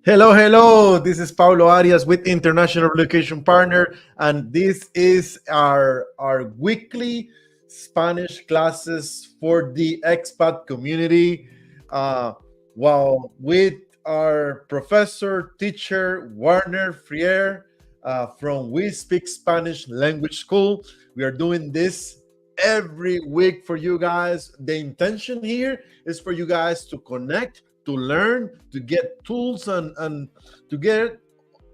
Hello, hello. This is Paulo Arias with International Relocation Partner, and this is our weekly Spanish classes for the expat community. Uh, with our professor, teacher Wagner R from We Speak Spanish Language School. We are doing this every week for you guys. The intention here is for you guys to connect, to learn, to get tools, and to get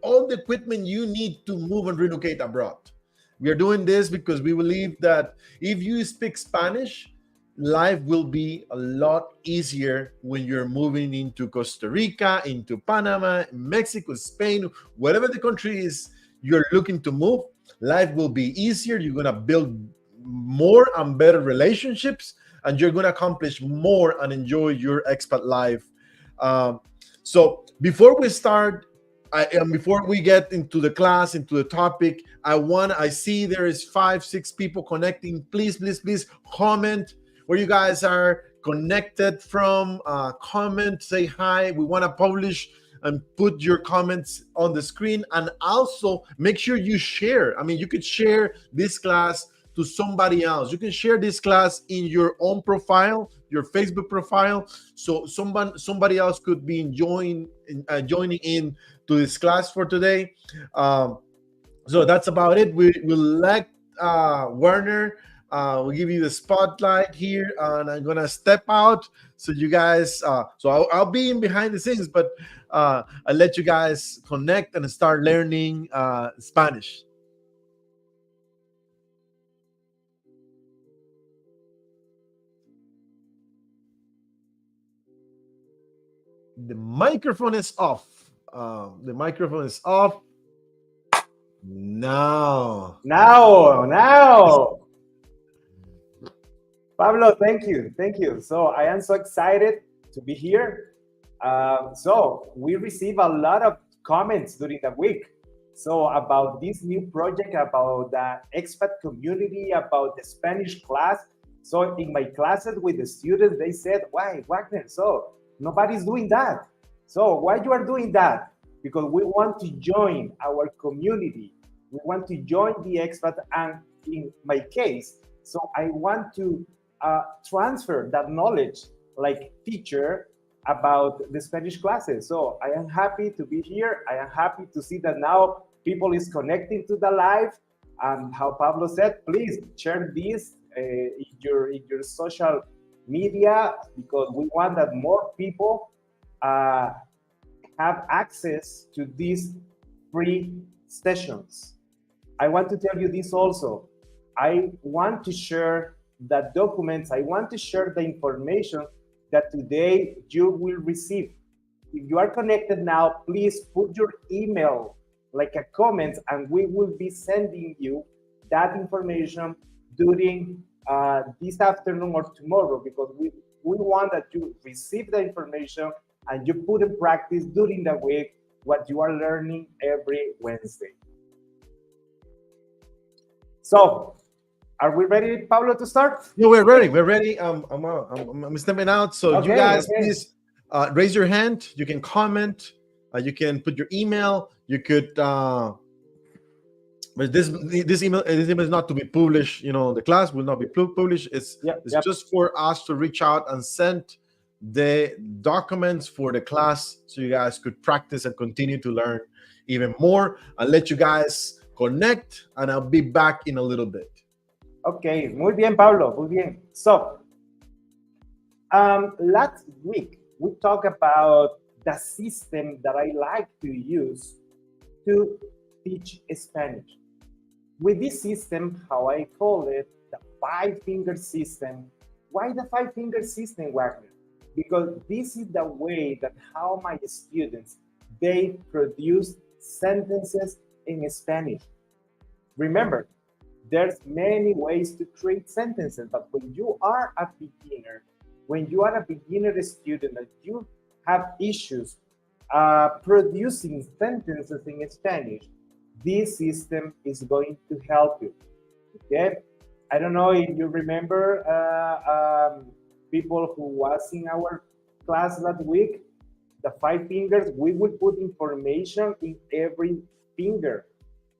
all the equipment you need to move and relocate abroad. We are doing this because we believe that if you speak Spanish, life will be a lot easier when you're moving into Costa Rica, into Panama, Mexico, Spain, whatever the country is you're looking to move. Life will be easier. You're going to build more and better relationships, and you're going to accomplish more and enjoy your expat life. Um, before we start, and before we get into the class, into the topic, I see there is 5, 6 people connecting. Please, please, please comment where you guys are connected from. Comment, say hi. We want to publish and put your comments on the screen, and also make sure you share. I mean, you could share this class to somebody else. You can share this class in your own profile, your Facebook profile, so somebody else could be joining in to this class for today. So that's about it. We'll let Werner. We'll give you the spotlight here, and I'm gonna step out so you guys. I'll be in behind the scenes, but I'll let you guys connect and start learning Spanish. The microphone is off. The microphone is off. Now. Now. Pablo, thank you. So I am so excited to be here. So we receive a lot of comments during the week. So about this new project, about the expat community, about the Spanish class. So in my classes with the students, they said, why, Wagner? So nobody's doing that. So why you are doing that? Because we want to join our community. We want to join the expat, and in my case, so I want to transfer that knowledge like teacher about the Spanish classes. So I am happy to be here. I am happy to see that now people is connecting to the live. And how Pablo said, please share this in your social media, because we want that more people have access to these free sessions. I want to tell you this also. I want to share the documents. I want to share the information that today you will receive. If you are connected now, please put your email like a comment, and we will be sending you that information during this afternoon or tomorrow, because we want that you receive the information and you put in practice during the week what you are learning every Wednesday. So, are we ready, Pablo, to start? Yeah, we're ready. We're ready. I'm stepping out. So okay, you guys, please raise your hand. You can comment. You can put your email. You could. But this email is not to be published. You know, the class will not be published. It's just for us to reach out and send the documents for the class, so you guys could practice and continue to learn even more. I'll let you guys connect, and I'll be back in a little bit. Okay, muy bien, Pablo, muy bien. So, last week we talked about the system that I like to use to teach Spanish. With this system, how I call it, the 5-finger system. Why the 5-finger system, Wagner? Because this is the way that how my students, they produce sentences in Spanish. Remember, there's many ways to create sentences, but when you are a beginner, when you are a beginner student and you have issues producing sentences in Spanish, this system is going to help you. Okay? I don't know if you remember people who was in our class last week. the 5 fingers, we will put information in every finger,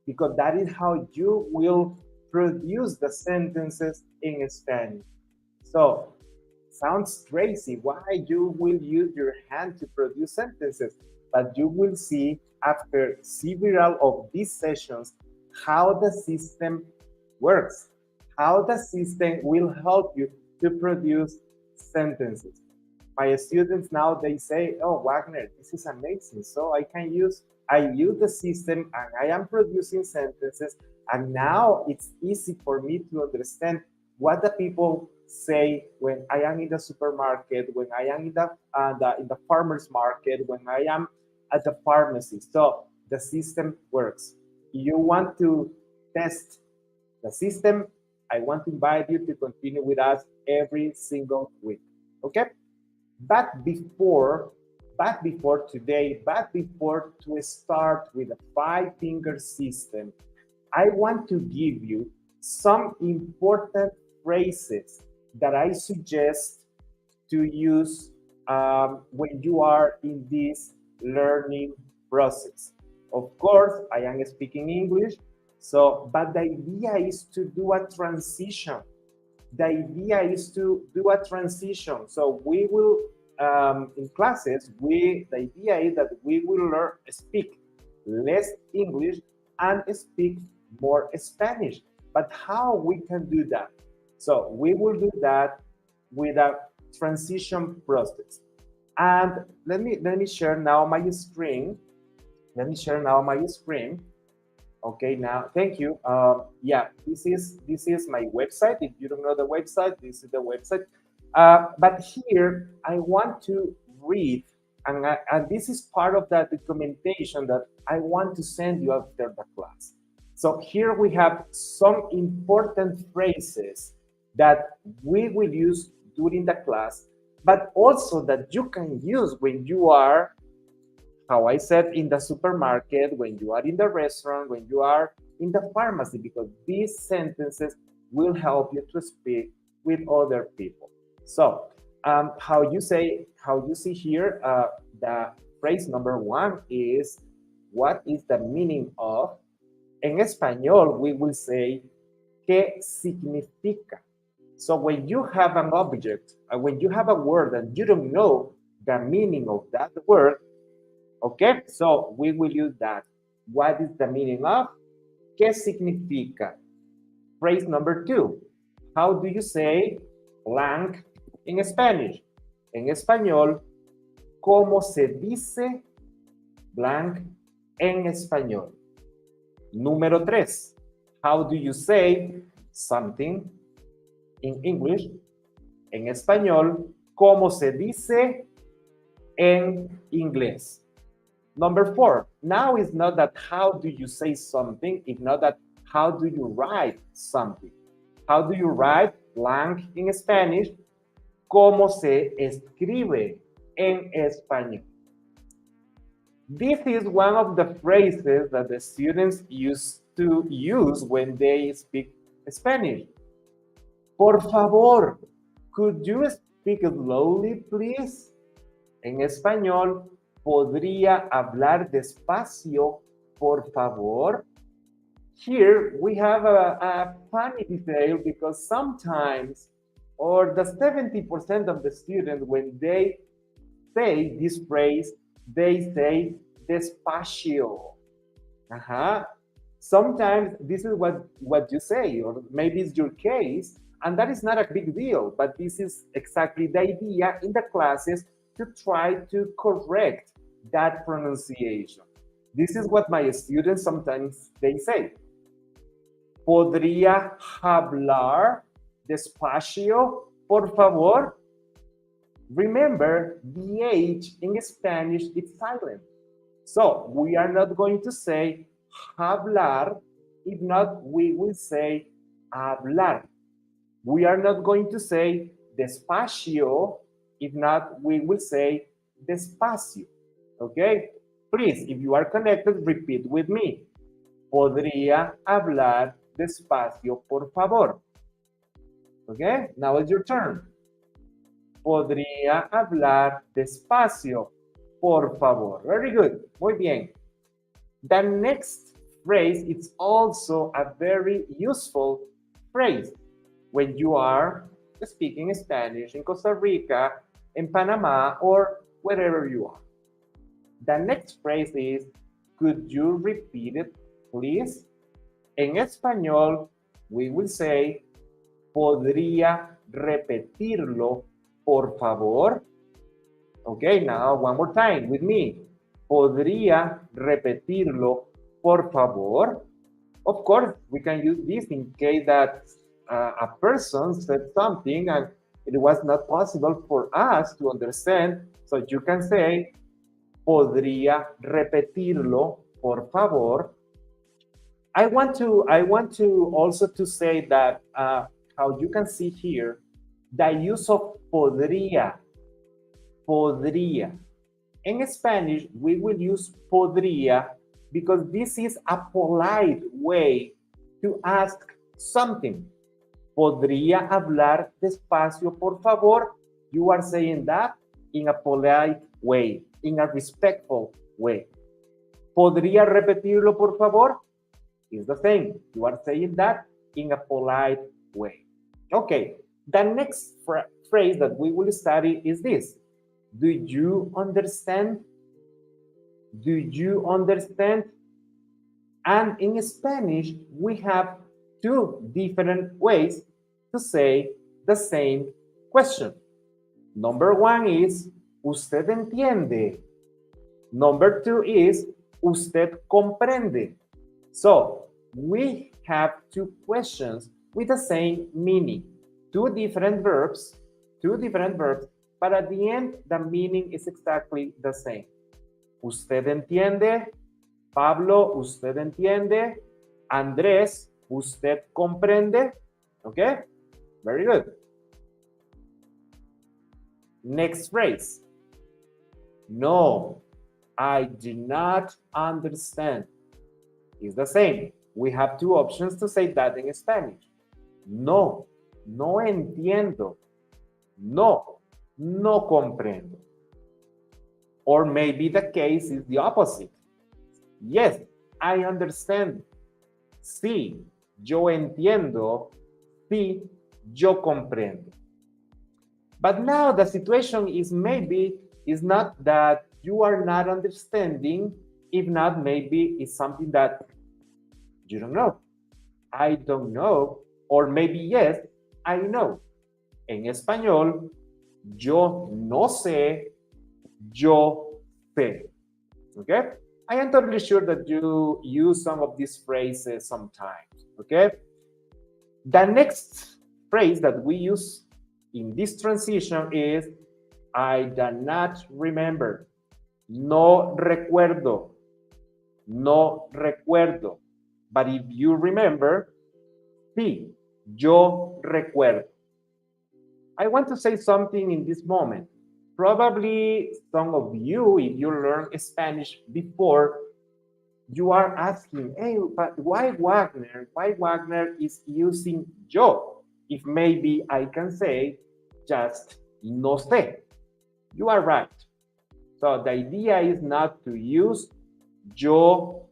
because that is how you will produce the sentences in Spanish. So, sounds crazy. Why you will use your hand to produce sentences? But you will see after several of these sessions how the system works, how the system will help you to produce sentences. My students now, they say, oh, Wagner, this is amazing. So I use the system and I am producing sentences. And now it's easy for me to understand what the people say when I am in the supermarket, when I am in the farmer's market, when I am at the pharmacy. So the system works. You want to test the system, I want to invite you to continue with us every single week. Okay? But before today, but before to start with the 5-finger system, I want to give you some important phrases that I suggest to use when you are in this learning process. Of course, I am speaking English, but the idea is to do a transition. The idea is to do a transition. So we will, in classes, the idea is that we will speak less English and speak more Spanish. But how we can do that? So we will do that with a transition process. And let me share now my screen. Okay, now thank you. Yeah, this is my website. If you don't know the website, this is the website. But here I want to read, and this is part of that documentation that I want to send you after the class. So here we have some important phrases that we will use during the class, but also that you can use when you are, how I said, in the supermarket, when you are in the restaurant, when you are in the pharmacy, because these sentences will help you to speak with other people. So how you see here, the phrase number 1 is, what is the meaning of? En español, we will say, ¿qué significa? So when you have an object, when you have a word and you don't know the meaning of that word, okay, so we will use that. What is the meaning of? ¿Qué significa? Phrase number 2. How do you say blank in Spanish? En español, ¿cómo se dice blank en español? Número 3. How do you say something in English? En español, ¿cómo se dice en inglés? Number 4. Now it's not that how do you say something, it's not that how do you write something. How do you write blank in Spanish? ¿Cómo se escribe en español? This is one of the phrases that the students used to use when they speak Spanish. Por favor, could you speak slowly, please? En español, ¿podría hablar despacio, por favor? Here we have a funny detail, because sometimes, or the 70% of the students, when they say this phrase, they say despacio. Sometimes this is what you say, or maybe it's your case, and that is not a big deal, but this is exactly the idea in the classes, to try to correct that pronunciation. This is what my students sometimes they say. ¿Podría hablar despacio, por favor? Remember, the H in Spanish is silent. So we are not going to say hablar. If not, we will say hablar. We are not going to say despacio. If not, we will say despacio. Okay? Please, if you are connected, repeat with me. ¿Podría hablar despacio, por favor? Okay? Now it's your turn. ¿Podría hablar despacio, por favor. Very good. Muy bien. The next phrase is also a very useful phrase when you are speaking Spanish in Costa Rica, in Panama, or wherever you are. The next phrase is, could you repeat it, please? En español, we will say, ¿podría repetirlo, por favor? Okay, now one more time with me. ¿Podría repetirlo, por favor? Of course, we can use this in case that a person said something and it was not possible for us to understand. So you can say, ¿podría repetirlo, por favor? I want to also to say that how you can see here, the use of podría. Podría. In Spanish, we will use podría because this is a polite way to ask something. ¿Podría hablar despacio, por favor? You are saying that in a polite way, in a respectful way. ¿Podría repetirlo, por favor? It's the same. You are saying that in a polite way. Okay, the next phrase that we will study is this. Do you understand? Do you understand? And in Spanish, we have two different ways to say the same question. Number one is, ¿usted entiende? Number two is, ¿usted comprende? So, we have two questions with the same meaning. Two different verbs, but at the end, the meaning is exactly the same. ¿Usted entiende? Pablo, ¿usted entiende? Andrés, ¿usted comprende? Okay? Very good. Next phrase. No, I do not understand. It's the same. We have two options to say that in Spanish. No, no entiendo. No, no comprendo. Or maybe the case is the opposite. Yes, I understand. Sí, yo entiendo. Sí, yo comprendo. But now the situation is maybe is not that you are not understanding. If not, maybe it's something that you don't know. I don't know. Or maybe yes, I know. En español, yo no sé, yo sé. Okay? I am totally sure that you use some of these phrases sometimes. Okay? The next phrase that we use in this transition is I do not remember. No recuerdo. No recuerdo. But if you remember, sí, yo recuerdo. I want to say something in this moment. Probably some of you, if you learned Spanish before, you are asking, hey, but why Wagner? Why Wagner is using yo? If maybe I can say just no sé. You are right. So the idea is not to use yo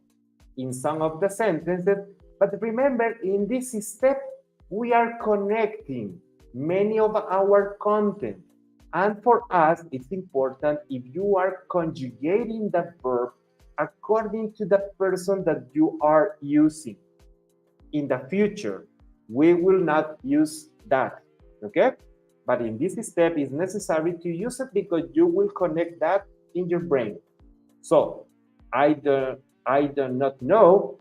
in some of the sentences, but remember in this step, we are connecting many of our content. And for us, it's important if you are conjugating the verb according to the person that you are using. In the future, we will not use that, okay? But in this step, it's necessary to use it because you will connect that in your brain. So, I do not know,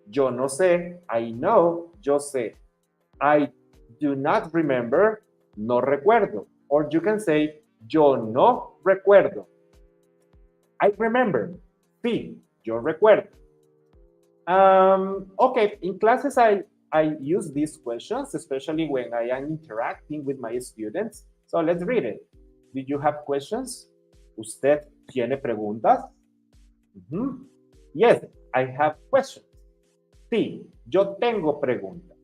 yo no sé. I know, yo sé. I do not remember, no recuerdo. Or you can say, yo no recuerdo. I remember, sí, yo recuerdo. Okay, in classes I use these questions, especially when I am interacting with my students. So let's read it. Did you have questions? ¿Usted tiene preguntas? Yes, I have questions. Sí, yo tengo preguntas.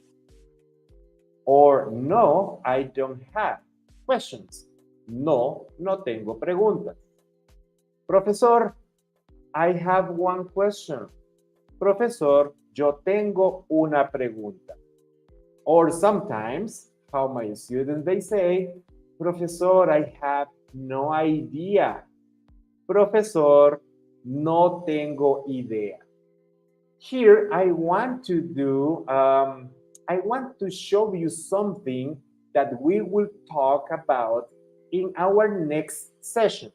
Or no, I don't have questions. No, no tengo preguntas. Professor, I have one question. Profesor, yo tengo una pregunta. Or sometimes, how my students, they say, Professor, I have no idea. Profesor, no tengo idea. Here, I want to show you something that we will talk about in our next sessions.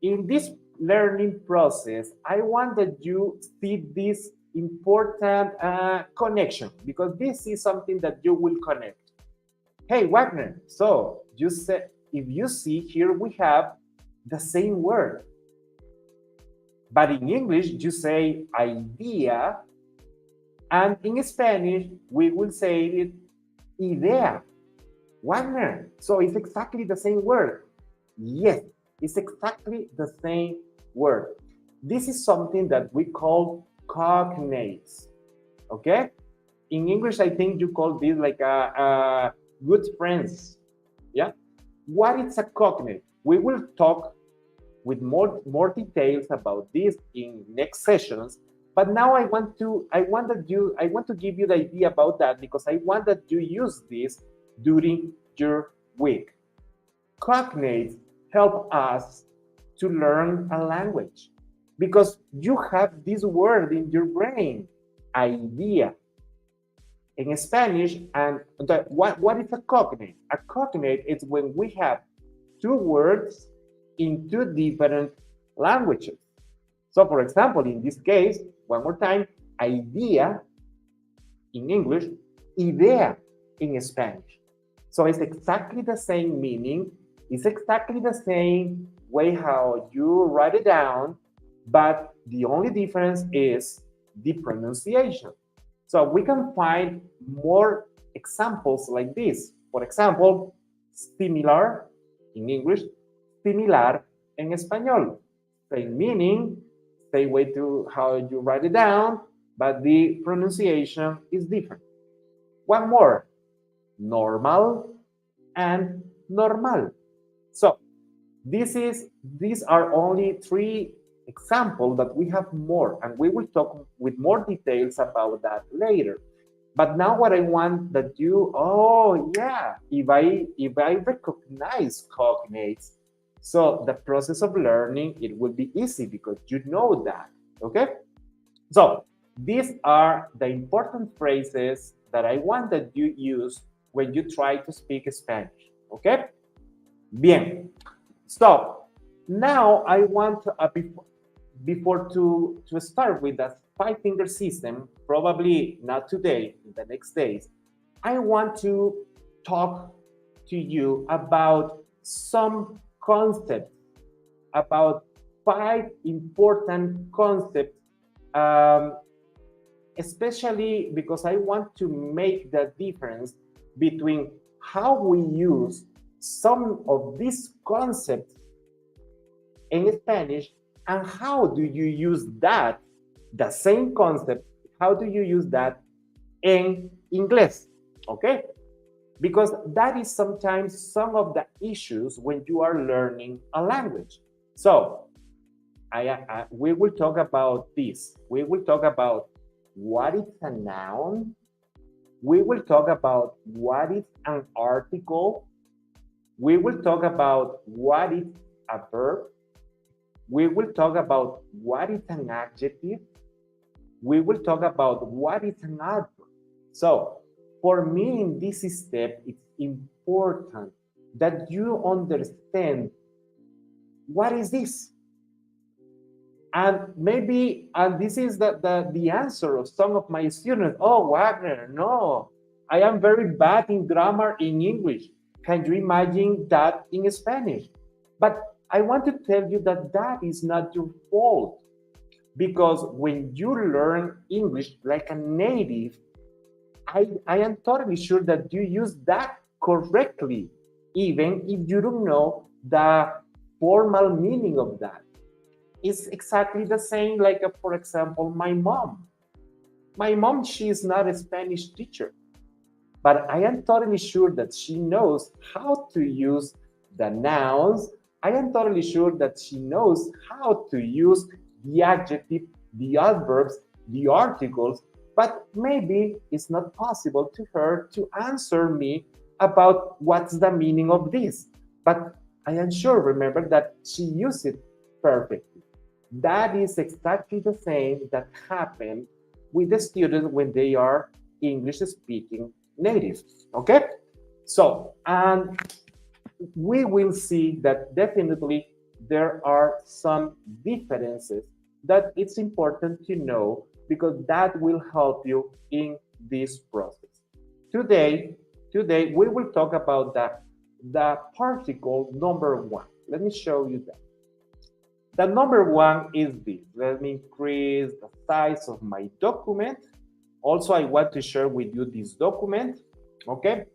In this learning process, I want that you see this important connection, because this is something that you will connect. Hey, Wagner, so you said, if you see here, we have the same word. But in English, you say idea, and in Spanish, we will say it idea. Wagner, so it's exactly the same word. Yes, it's exactly the same word. This is something that we call cognates, okay? In English, I think you call this like a good friends, yeah? What is a cognate? We will talk with more details about this in next sessions, but now I want to give you the idea about that, because I want that you use this during your week. Cognates help us to learn a language, because you have this word in your brain, idea. In Spanish, and what is a cognate? A cognate is when we have two words in two different languages. So, for example, in this case, one more time, idea in English, idea in Spanish. So it's exactly the same meaning, it's exactly the same way how you write it down, but the only difference is the pronunciation. So we can find more examples like this. For example, similar in English, similar en español. Same meaning, same way to how you write it down, but the pronunciation is different. One more, normal and normal. So these are only three examples, but we have more, and we will talk with more details about that later. But now what I want that you, oh yeah, if I recognize cognates, so the process of learning, it will be easy because you know that, okay? So these are the important phrases that I want that you use when you try to speak Spanish, okay? Bien. So now I want before to start with the five-finger system, probably not today, in the next days, I want to talk to you about some concepts, about five important concepts, especially because I want to make the difference between how we use some of these concepts in Spanish and how do you use that, the same concept, how do you use that in English, okay? Because that is sometimes some of the issues when you are learning a language. So we will talk about this. We will talk about what is a noun. We will talk about what is an article. We will talk about what is a verb. We will talk about what is an adjective. We will talk about what is an adverb. So for me in this step, it's important that you understand what is this. And maybe, and this is the answer of some of my students. Oh, Wagner, no, I am very bad in grammar in English. Can you imagine that in Spanish? But I want to tell you that that is not your fault. Because when you learn English like a native, I am totally sure that you use that correctly, even if you don't know the formal meaning of that. It's exactly the same like, for example, my mom. My mom, she is not a Spanish teacher, but I am totally sure that she knows how to use the nouns, I am totally sure that she knows how to use the adjective, the adverbs, the articles, but maybe it's not possible to her to answer me about what's the meaning of this. But I am sure, remember, that she used it perfectly. That is exactly the same that happened with the students when they are English speaking natives. Okay? So, and we will see that definitely there are some differences that it's important to know because that will help you in this process. Today, today we will talk about the particle number one. Let me show you that. The number one is this. Let me increase the size of my document. Also, I want to share with you this document. Okay.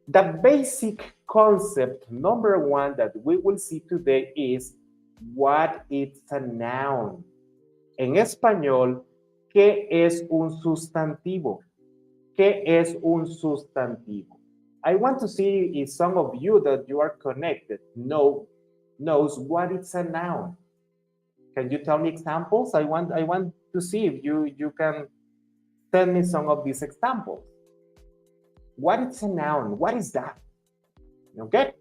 The basic concept number one that we will see today is what is a noun. En español, ¿qué es un sustantivo? ¿Qué es un sustantivo? I want to see if some of you that you are connected knows what is a noun. Can you tell me examples? I want to see if you can tell me some of these examples. What is a noun? What is that? Okay.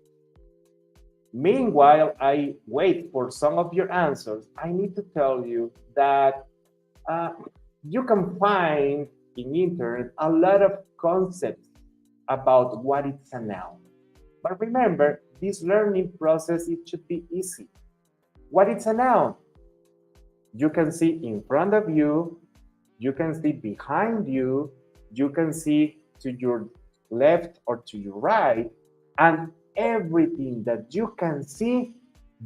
Meanwhile, I wait for some of your answers. I need to tell you that you can find in internet a lot of concepts about what is a noun. But remember, this learning process, it should be easy. What is a noun? You can see in front of you, you can see behind you, you can see to your left or to your right, and everything that you can see,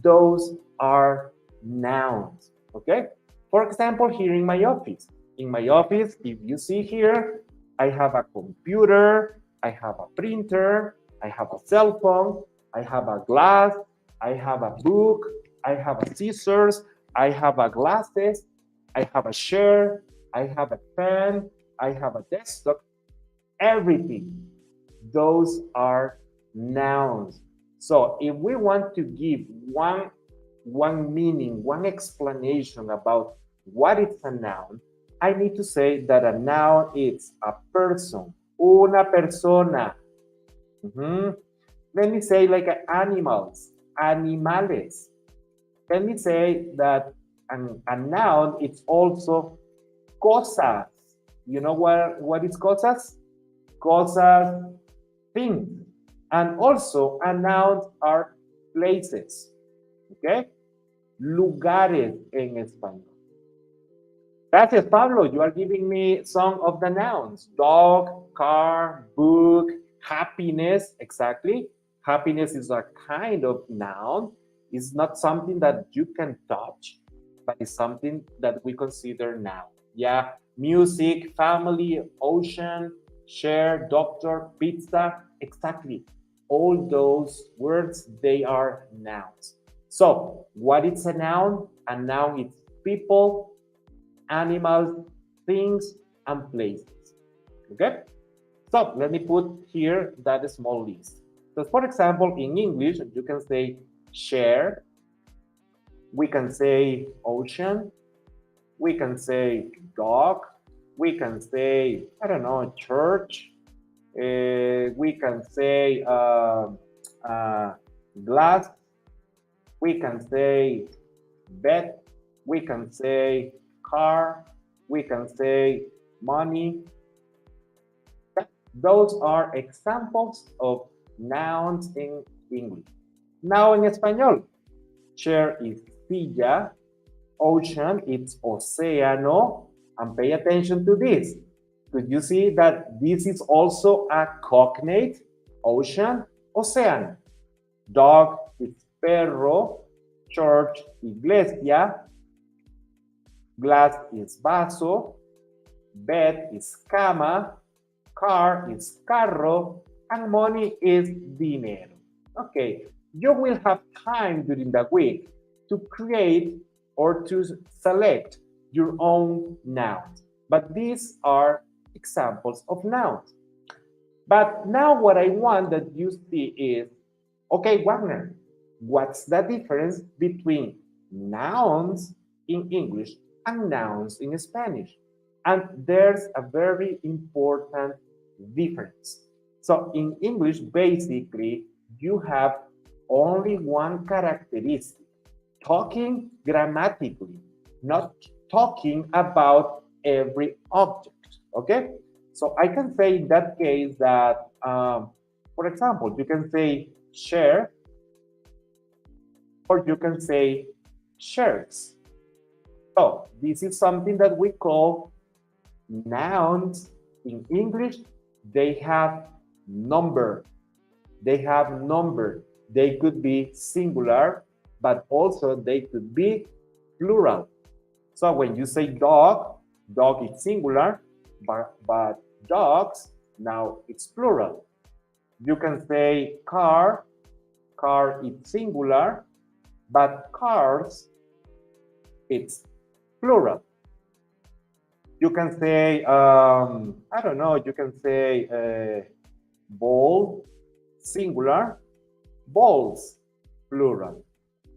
those are nouns. Okay? For example, here in my office, if you see here, I have a computer, I have a printer, I have a cell phone, I have a glass, I have a book, I have a scissors, I have a glasses, I have a chair, I have a pen, I have a desktop, everything. Those are nouns. So if we want to give one meaning, one explanation about what is a noun, I need to say that a noun is a person, una persona. Let me say like animals, animales. Let me say that a noun is also cosas. You know what is cosas? Cosas, things. And also, a nouns are places. Okay? Lugares en español. Gracias, Pablo. You are giving me some of the nouns. Dog, car, book, happiness. Exactly. Happiness is a kind of noun. It's not something that you can touch, but it's something that we consider noun. Yeah. Music, family, ocean, share, doctor, pizza. Exactly. All those words, they are nouns. So, what is a noun? A noun is people, animals, things, and places. Okay? So, let me put here that small list. So, for example, in English, you can say share, we can say ocean, we can say dog, we can say, I don't know, church, we can say glass, we can say bed, we can say car, we can say money. Those are examples of nouns in English. Now in español, chair is silla, ocean it's océano, and pay attention to this. Could you see that this is also a cognate? Ocean, océano. Dog is perro, church, iglesia, glass is vaso, bed is cama, car is carro, and money is dinero. Okay, you will have time during the week to create or to select your own nouns. But these are examples of nouns. But now what I want that you see is, okay, Wagner, What's the difference between nouns in English and nouns in Spanish? And there's a very important difference. So in English, basically, you have only one characteristic, talking grammatically, not talking about every object, okay? So I can say in that case that, for example, you can say share, or you can say shares. So this is something that we call nouns in English. They have number. They have number. They could be singular, but also they could be plural. So when you say dog, dog is singular, but dogs, now it's plural. You can say car, car is singular, but cars, it's plural. You can say, I don't know, you can say ball, singular, balls, plural.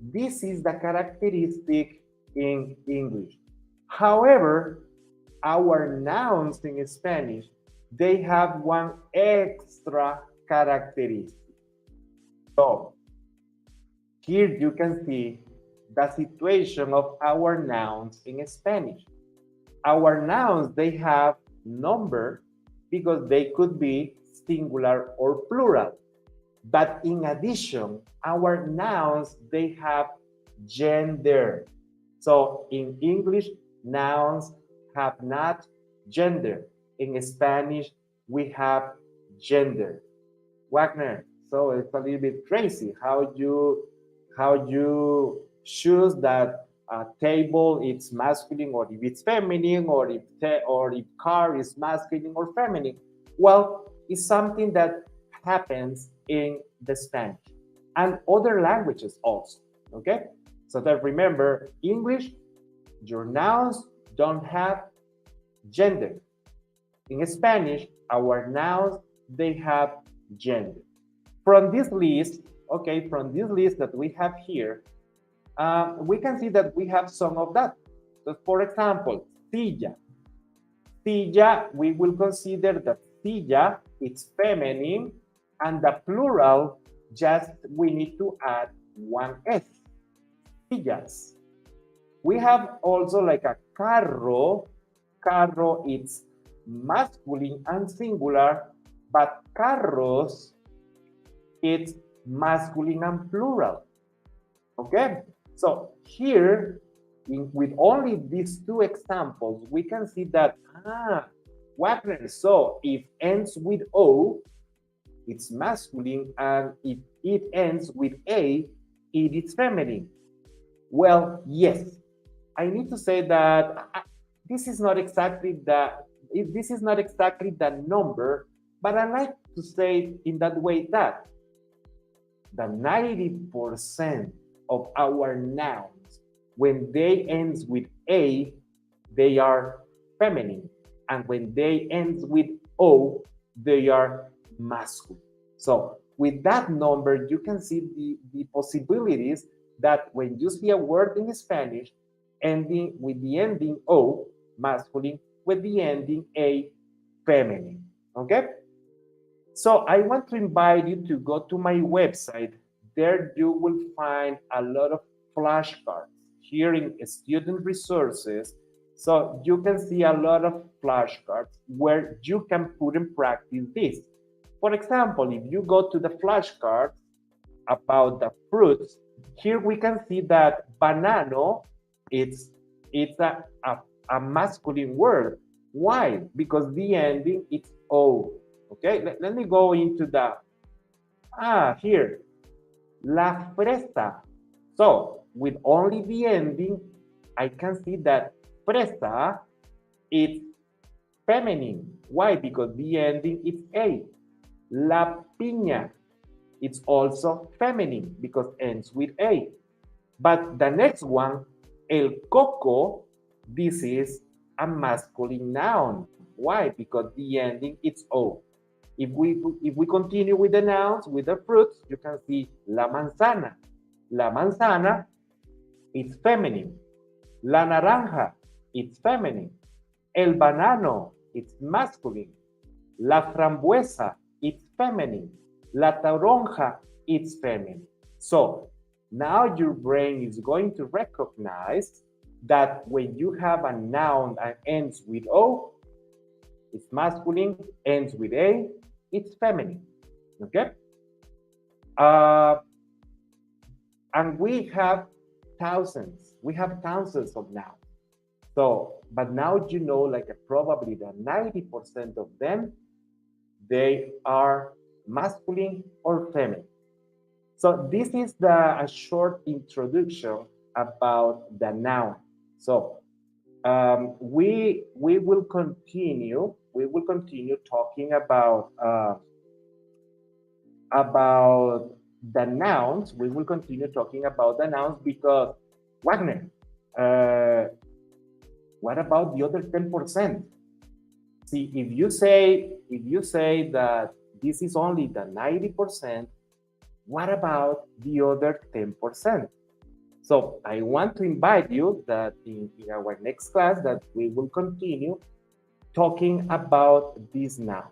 This is the characteristic in English. However, our nouns in Spanish, they have one extra characteristic. So, here you can see the situation of our nouns in Spanish. Our nouns, they have number because they could be singular or plural. But in addition, our nouns, they have gender. So in English, nouns have not gender. In Spanish, we have gender. Wagner, so it's a little bit crazy how you choose that table it's masculine or if it's feminine or if car is masculine or feminine. Well, it's something that happens in the Spanish and other languages also. Okay, so that remember, English, your nouns don't have gender. In Spanish, our nouns, they have gender. From this list, okay, from this list that we have here, we can see that we have some of that. So for example, silla. Silla, we will consider that silla, it's feminine, and the plural, just we need to add one S. Sillas. We have also like a carro. Carro, it's masculine and singular, but carros, it's masculine and plural. Okay, so here, with only these two examples, we can see that, Wagner, so if ends with O, it's masculine, and if it ends with A, it is feminine. Well, yes, I need to say that this is not exactly the number, but I like to say in that way that the 90% of our nouns, when they ends with A, they are feminine, and when they ends with O, they are masculine. So with that number, you can see the possibilities that when you see a word in Spanish ending with the ending O, masculine, with the ending A, feminine. Okay? So I want to invite you to go to my website. There you will find a lot of flashcards here in student resources. So you can see a lot of flashcards where you can put in practice this. For example, if you go to the flashcards about the fruits, here we can see that banano, it's a masculine word. Why? Because the ending is O. Okay, let me go into the, here, la fresa. So with only the ending, I can see that fresa is feminine. Why? Because the ending is A. La piña, it's also feminine because ends with A. But the next one, el coco, this is a masculine noun. Why? Because the ending is O. If we continue with the nouns, with the fruits, you can see la manzana. La manzana, it's feminine. La naranja, it's feminine. El banano, it's masculine. La frambuesa, it's feminine. La toronja, it's feminine. So now your brain is going to recognize that when you have a noun that ends with O, it's masculine, ends with A, it's feminine. Okay? And we have thousands of nouns. So, but now you know, like probably the 90% of them, they are masculine or feminine. So this is a short introduction about the noun. So we will continue talking about the nouns. We will continue talking about the nouns because Wagner, what about the other 10%? See, if you say that this is only the 90%, what about the other 10%? So I want to invite you that in our next class that we will continue talking about this noun.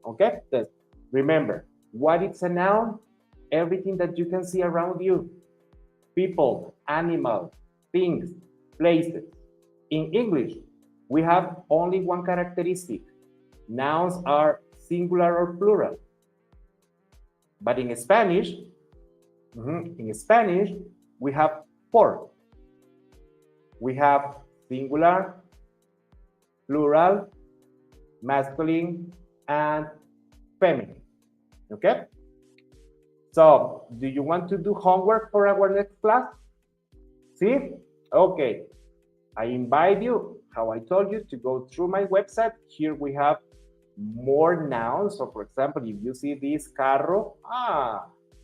Okay? So remember, what is a noun? Everything that you can see around you. People, animals, things, places. In English, we have only one characteristic. Nouns are singular or plural. But in Spanish, we have four. We have singular, plural, masculine, and feminine. Okay? So, do you want to do homework for our next class? See? Okay. I invite you, how I told you, to go through my website. Here we have more nouns. So, for example, if you see this carro,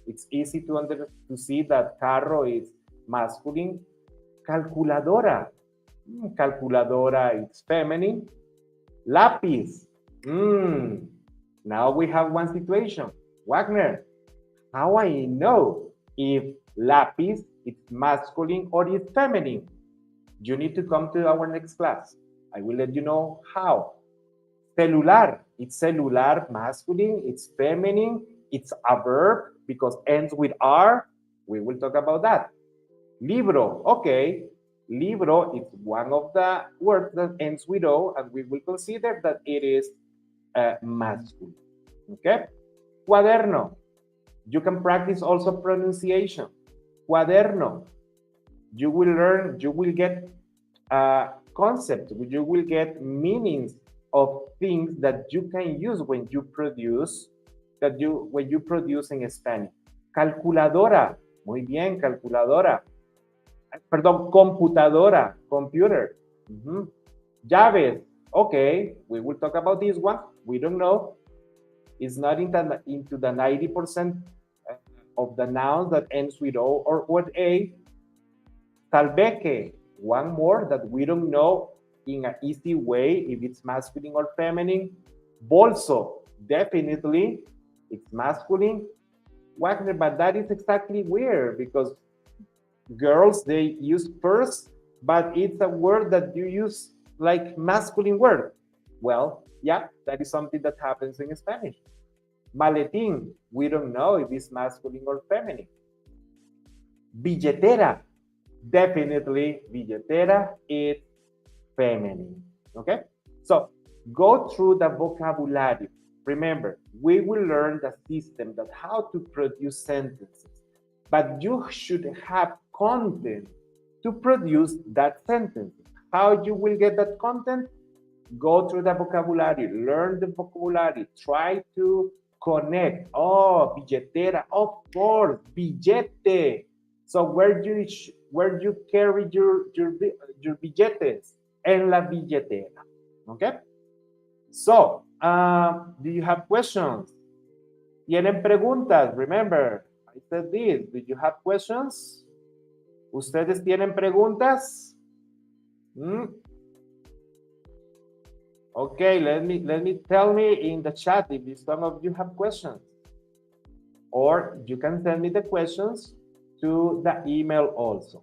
it's easy to see that carro is masculine. Calculadora. Calculadora, it's feminine. Lápiz. Now we have one situation. Wagner, how I know if lápiz is masculine or is feminine? You need to come to our next class. I will let you know how. Celular, it's cellular, masculine, it's feminine, it's a verb because ends with R. We will talk about that. Libro, okay. Libro is one of the words that ends with O, and we will consider that it is masculine. Okay? Cuaderno. You can practice also pronunciation. Cuaderno. You will learn, you will get concepts, you will get meanings of things that you can use when you produce, in Spanish. Calculadora. Muy bien, calculadora. Perdón, computadora, computer. Llaves. Okay, we will talk about this one. We don't know. It's not into the 90% of the nouns that ends with O or with A. Salveque, one more that we don't know in an easy way if it's masculine or feminine. Bolso, definitely it's masculine. Wagner, but that is exactly weird because girls, they use purse, but it's a word that you use like masculine word. Well, yeah, that is something that happens in Spanish. Maletín, we don't know if it's masculine or feminine. Billetera, definitely billetera is feminine. Okay? So go through the vocabulary. Remember, we will learn the system that how to produce sentences, but you should have content to produce that sentence. How you will get that content? Go through the vocabulary, learn the vocabulary, try to connect. Oh, billetera, of course, billete. So where you carry your billetes? En la billetera. Okay? So, do you have questions? ¿Tienen preguntas? Remember, I said this. Do you have questions? ¿Ustedes tienen preguntas? Okay, let me tell me in the chat if some of you have questions. Or you can send me the questions to the email also.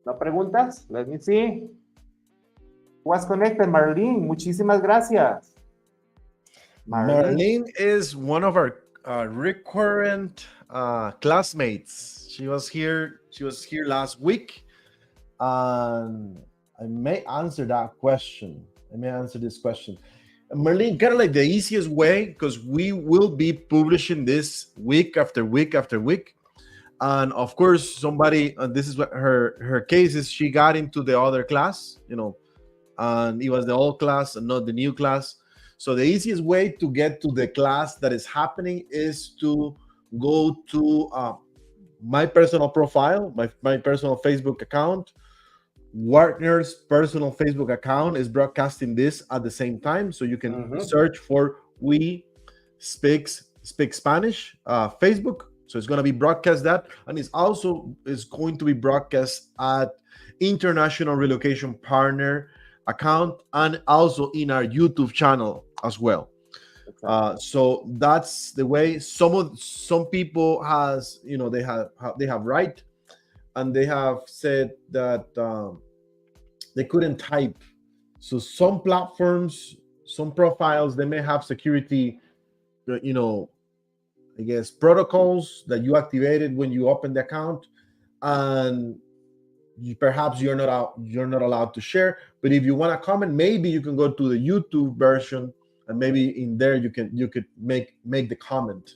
¿No preguntas? Let me see. Was connected, Marlene. Muchísimas gracias. Marlene is one of our recurrent classmates. She was here. She was here last week, and I may answer that question. I may answer this question. Marlene, kind of like the easiest way, because we will be publishing this week after week after week. And of course, somebody, this is what her case is. She got into the other class, and it was the old class and not the new class. So the easiest way to get to the class that is happening is to go to my personal profile, my personal Facebook account. Wagner's personal Facebook account is broadcasting this at the same time, so you can search for We Speak Spanish Facebook. So it's going to be broadcast that, and it's also is going to be broadcast at International Relocation Partner account and also in our YouTube channel as well. So that's the way. Some people has they have right, and they have said that they couldn't type. So some platforms, some profiles, they may have security, I guess, protocols that you activated when you open the account, and perhaps you're not allowed to share. But if you want to comment, maybe you can go to the YouTube version, and maybe in there you could make the comment.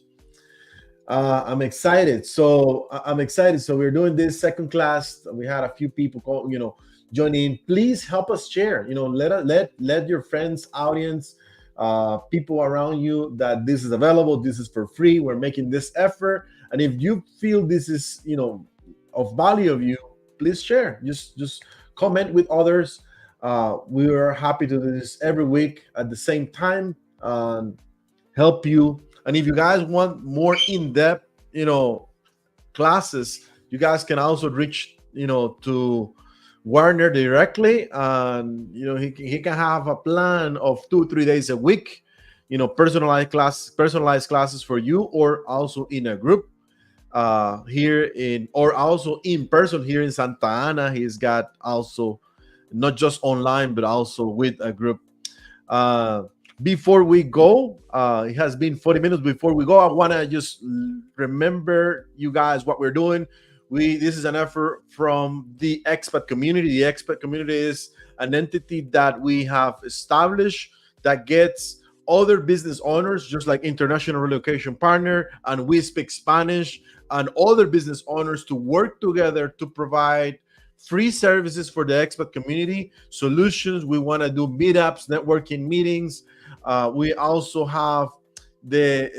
I'm excited. So we're doing this second class. We had a few people join in. Please help us share. Let your friends, audience, people around you that this is available. This is for free. We're making this effort, and if you feel this is of value of you, please share. Just comment with others. We are happy to do this every week at the same time and help you. And if you guys want more in-depth, classes, you guys can also reach, to Wagner directly, and he can have a plan of 2-3 days a week, personalized classes for you, or also in a group or also in person here in Santa Ana. He's got also not just online, but also with a group. Before we go, it has been 40 minutes. Before we go, I want to just remember you guys what we're doing. This is an effort from the Expat Community. The Expat Community is an entity that we have established that gets other business owners, just like International Relocation Partner and We Speak Spanish, and other business owners to work together to provide free services for the expat community, solutions. We want to do meetups, networking meetings. We also have the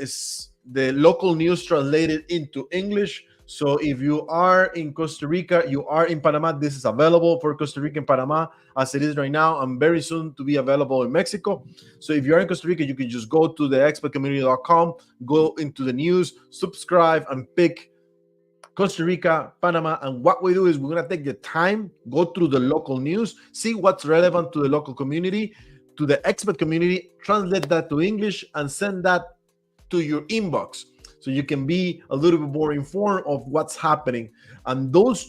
local news translated into English. So if you are in Costa Rica, you are in Panama, this is available for Costa Rica and Panama as it is right now, and very soon to be available in Mexico. So if you're in Costa Rica, you can just go to the expatcommunity.com, go into the news, subscribe, and pick Costa Rica, Panama. And what we do is we're going to take the time, go through the local news, see what's relevant to the local community, to the expat community, translate that to English, and send that to your inbox, so you can be a little bit more informed of what's happening. And those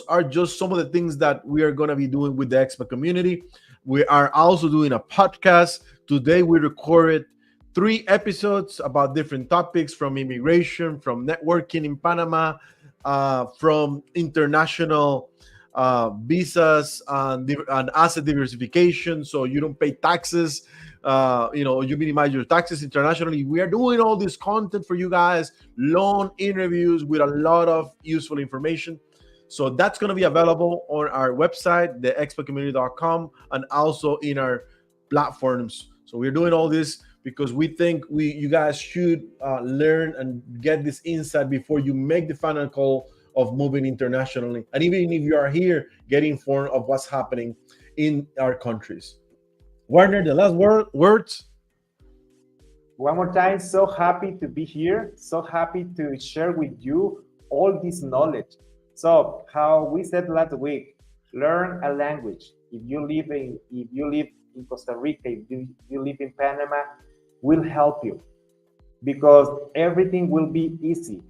are just some of the things that we are going to be doing with the expat community. We are also doing a podcast. Today we recorded 3 episodes about different topics, from immigration, from networking in Panama, from international visas and asset diversification, so you don't pay taxes. You minimize your taxes internationally. We are doing all this content for you guys, long interviews with a lot of useful information. So that's going to be available on our website, theexpatcommunity.com, and also in our platforms. So we're doing all this because we think you guys should learn and get this insight before you make the final call of moving internationally. And even if you are here, get informed of what's happening in our countries. Wagner, the last words. One more time, so happy to be here. So happy to share with you all this knowledge. So how we said last week, learn a language. If you live in Costa Rica, if you live in Panama, will help you. because everything will be easy.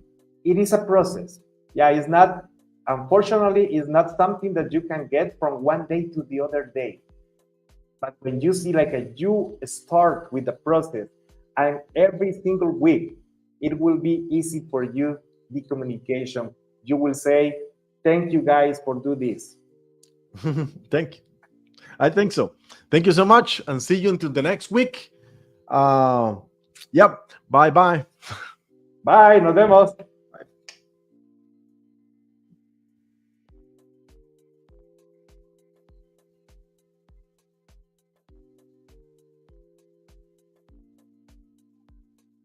It is a process. Yeah, it's not, unfortunately, it's not something that you can get from one day to the other day. But when you see like you start with the process, and every single week, it will be easy for you, the communication. You will say, thank you guys for do this. Thank you. I think so. Thank you so much, and see you until the next week. Yep. Bye bye. Bye, nos vemos.